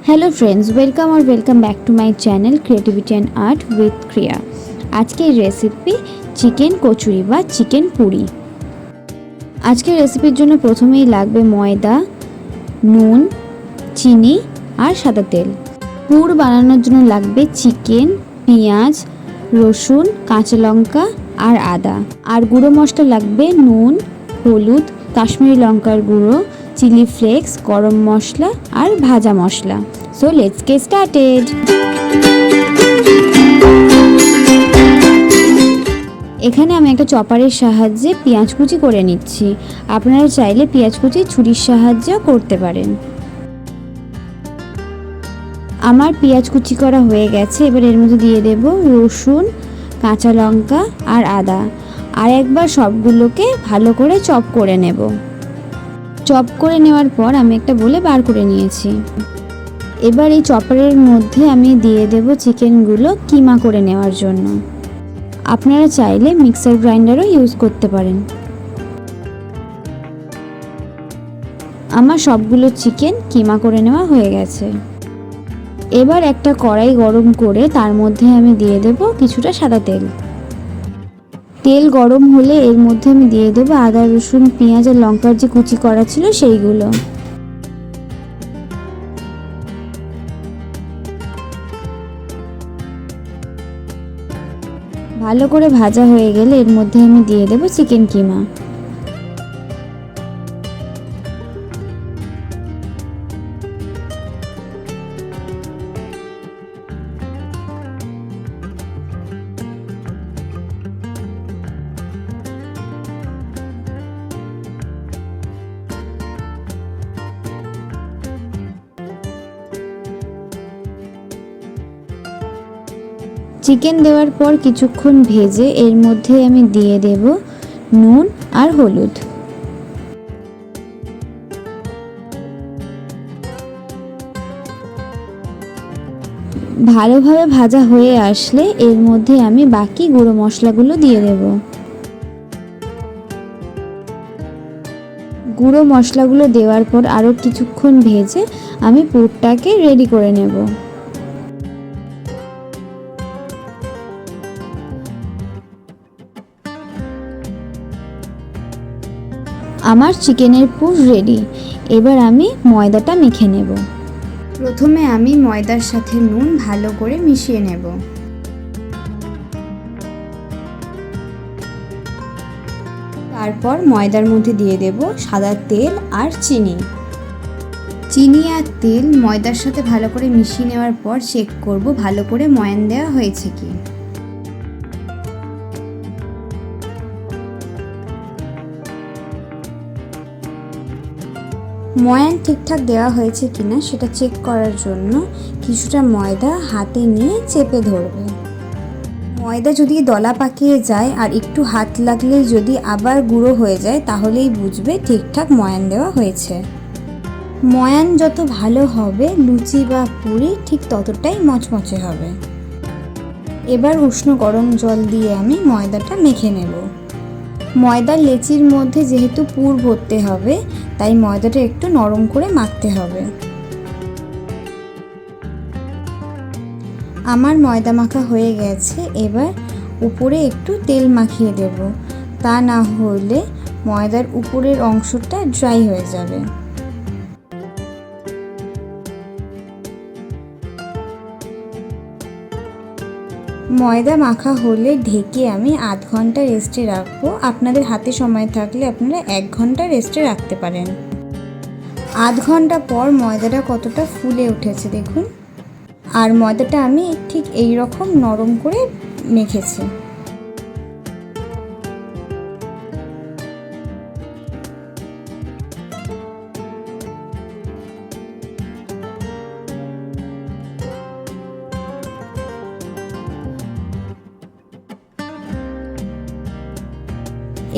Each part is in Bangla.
Hello friends, welcome back to my channel creativity and art with Kriya. आज के रेसिपि चिकेन कचुरी बा चिकेन पुरी। आज के रेसिपिर जोन्नो प्रथमेई लागबे मयदा, नुन, चीनी और सादा तेल। पुर बानानोर जोन्नो लागबे चिकेन, पेঁয়াজ, रसुन, काँचा लंका और आदा। और गुঁড়ো मशला लागबे नुन, हलुद, काश्मीरी लंकार गुঁড়ো, चिली फ्लेक्स, गरम मशला और भाजा मशला। So let's get started. এখানে আমি একটা চপারের সাহায্যে পেঁয়াজ কুচি করে নিচ্ছি। আপনারা চাইলে পেঁয়াজ কুচি ছুরির সাহায্যেও করতে পারেন। আমার পেঁয়াজ কুচি করা হয়ে গেছে। এবার এর মধ্যে দিয়ে দেব রসুন, কাঁচা লঙ্কা আর আদা। আর একবার সবগুলোকে ভালো করে চপ করে নেব। চপ করে নেওয়ার পর আমি একটা বলে বার করে নিয়েছি। এবার এই চপারের মধ্যে আমি দিয়ে দেব চিকেনগুলো কিমা করে নেওয়ার জন্য। আপনারা চাইলে মিক্সার গ্রাইন্ডারও ইউজ করতে পারেন। আমার সবগুলো চিকেন কিমা করে নেওয়া হয়ে গেছে। এবার একটা কড়াই গরম করে তার মধ্যে আমি দিয়ে দেব কিছুটা সাদা তেল। তেল গরম হলে এর মধ্যে আমি দিয়ে দেব আদা, রসুন, পেঁয়াজ আর লঙ্কার যে কুচি করা ছিল সেইগুলো। ভালো করে ভাজা হয়ে গেলে এর মধ্যে আমি দিয়ে দেব চিকেন কিমা। চিকেন দেওয়ার পর কিছুক্ষণ ভেজে এর মধ্যে আমি দিয়ে দেব নুন আর হলুদ। ভালোভাবে ভাজা হয়ে আসলে এর মধ্যে আমি বাকি গুঁড়ো মশলাগুলো দিয়ে দেব। গুঁড়ো মশলাগুলো দেওয়ার পর আরও কিছুক্ষণ ভেজে আমি পুরটাকে রেডি করে নেব। আমার চিকেনের পুর রেডি। এবার আমি ময়দাটা মেখে নেব। প্রথমে আমি ময়দার সাথে নুন ভালো করে মিশিয়ে নেব। তারপর ময়দার মধ্যে দিয়ে দেব সাদা তেল আর চিনি। চিনি আর তেল ময়দার সাথে ভালো করে মিশিয়ে নেওয়ার পর চেক করব ভালো করে ময়ান দেওয়া হয়েছে কি। ময়ান ঠিকঠাক দেওয়া হয়েছে কিনা সেটা চেক করার জন্য কিছুটা ময়দা হাতে নিয়ে চেপে ধরবে। ময়দা যদি দলা পাকিয়ে যায় আর একটু হাত লাগলে যদি আবার গুঁড়ো হয়ে যায় তাহলেই বুঝবে ঠিকঠাক ময়ান দেওয়া হয়েছে। ময়ান যত ভালো হবে লুচি বা পুরি ঠিক ততটাই মচমচে হবে। এবার উষ্ণ গরম জল দিয়ে আমি ময়দাটা মেখে নেব। ময়দার লেচির মধ্যে যেহেতু পুর ভরতে হবে তাই ময়দাটা একটু নরম করে মাখতে হবে। আমার ময়দা মাখা হয়ে গেছে। এবার উপরে একটু তেল মাখিয়ে দেব, তা না হলে ময়দার উপরের অংশটা ড্রাই হয়ে যাবে। ময়দা মাখা হলে ঢেকে আমি আধ ঘন্টা রেস্টে রাখবো। আপনাদের হাতে সময় থাকলে আপনারা 1 ঘন্টা রেস্টে রাখতে পারেন। আধ ঘন্টা পর ময়দাটা কতটা ফুলে উঠেছে দেখুন। আর ময়দাটা আমি ঠিক এই রকম নরম করে মেখেছি।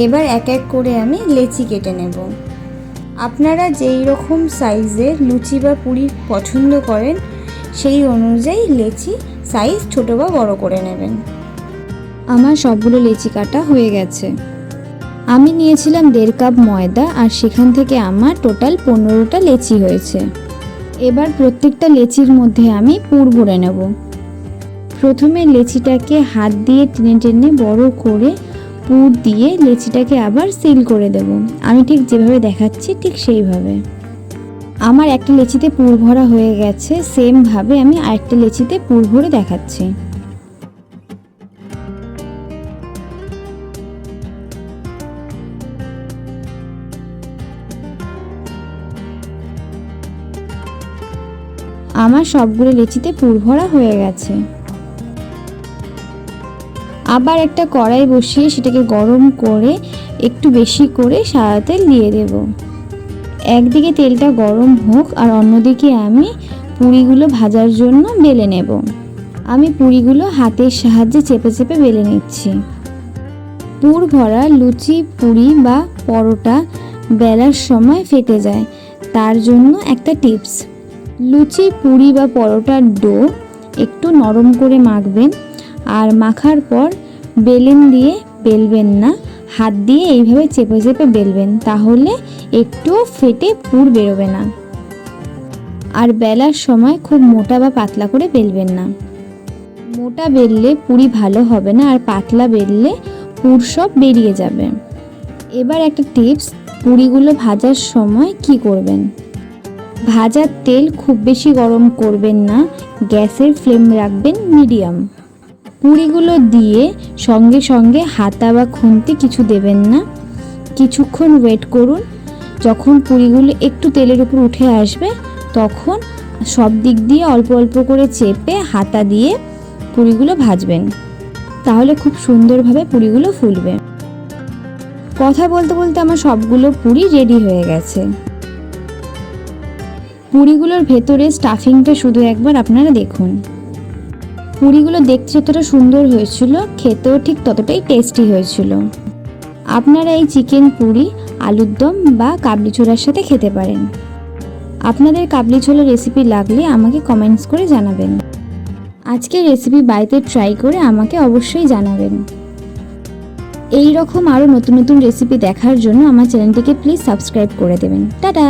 এবার এক এক করে আমি লেচি কেটে নেব। আপনারা যেই রকম সাইজের লুচি বা পুরি পছন্দ করেন সেই অনুযায়ী লেচি সাইজ ছোট বা বড় করে নেবেন। আমার সবগুলো লেচি কাটা হয়ে গেছে। আমি নিয়েছিলাম 1.5 কাপ ময়দা আর সেখান থেকে আমার টোটাল 15টা লেচি হয়েছে। এবার প্রত্যেকটা লেচির মধ্যে আমি পুর ভরে নেব। প্রথমে লেচিটাকে হাত দিয়ে টেনে টেনে বড় করে পুর দিয়ে লেচিটাকে আবার সিল করে দেব। আমি ঠিক যেভাবে দেখাচ্ছি ঠিক সেইভাবে। আমার একটা লেচিতে পুর ভরা হয়ে গেছে, সেমভাবে আমি আরেকটা লেচিতে পুর ভরে দেখাচ্ছি। আমার সবগুলো লেচিতে পুর ভরা হয়ে গেছে। আবার একটা কড়াই বসিয়ে সেটাকে গরম করে একটু বেশি করে সাদা তেল দিয়ে দেব। একদিকে তেলটা গরম হোক আর অন্যদিকে আমি পুরিগুলো ভাজার জন্য বেলে নেব। আমি পুরিগুলো হাতের সাহায্যে চেপে চেপে বেলে নিচ্ছি। পুর ভরা লুচি, পুরি বা পরোটা বেলার সময় ফেটে যায়, তার জন্য একটা টিপস। লুচি, পুরি বা পরোটার ডো একটু নরম করে মাখবেন, আর মাখার পর বেলেন দিয়ে বেলবেন না, হাত দিয়ে এইভাবে চেপে চেপে বেলবেন, তাহলে একটুও ফেটে পুর বেরোবে না। আর বেলার সময় খুব মোটা বা পাতলা করে বেলবেন না। মোটা বেললে পুরি ভালো হবে না, আর পাতলা বেললে পুর সব বেরিয়ে যাবে। এবার একটা টিপস, পুরিগুলো ভাজার সময় কি করবেন? ভাজার তেল খুব বেশি গরম করবেন না, গ্যাসের ফ্লেম রাখবেন মিডিয়াম। পুরিগুলো দিয়ে সঙ্গে সঙ্গে হাতা বা খুন্তি কিছু দেবেন না, কিছুক্ষণ ওয়েট করুন। যখন পুরিগুলো একটু তেলের উপর উঠে আসবে তখন সব দিক দিয়ে অল্প অল্প করে চেপে হাতা দিয়ে পুরিগুলো ভাজবেন, তাহলে খুব সুন্দরভাবে পুরিগুলো ফুলবে। কথা বলতে বলতে আমার সবগুলো পুরি রেডি হয়ে গেছে। পুরিগুলোর ভেতরে স্টাফিংটা শুধু একবার আপনারা দেখুন। পুরিগুলো দেখতে যতটা সুন্দর হয়েছিল, খেতেও ঠিক ততটাই টেস্টি হয়েছিল। আপনারা এই চিকেন পুরি আলুর দম বা কাবলি ছোলার সাথে খেতে পারেন। আপনাদের কাবলি ছোলার রেসিপি লাগলে আমাকে কমেন্টস করে জানাবেন। আজকের রেসিপি বাড়িতে ট্রাই করে আমাকে অবশ্যই জানাবেন। এই রকম আরও নতুন নতুন রেসিপি দেখার জন্য আমার চ্যানেলটিকে প্লিজ সাবস্ক্রাইব করে দেবেন। টাটা।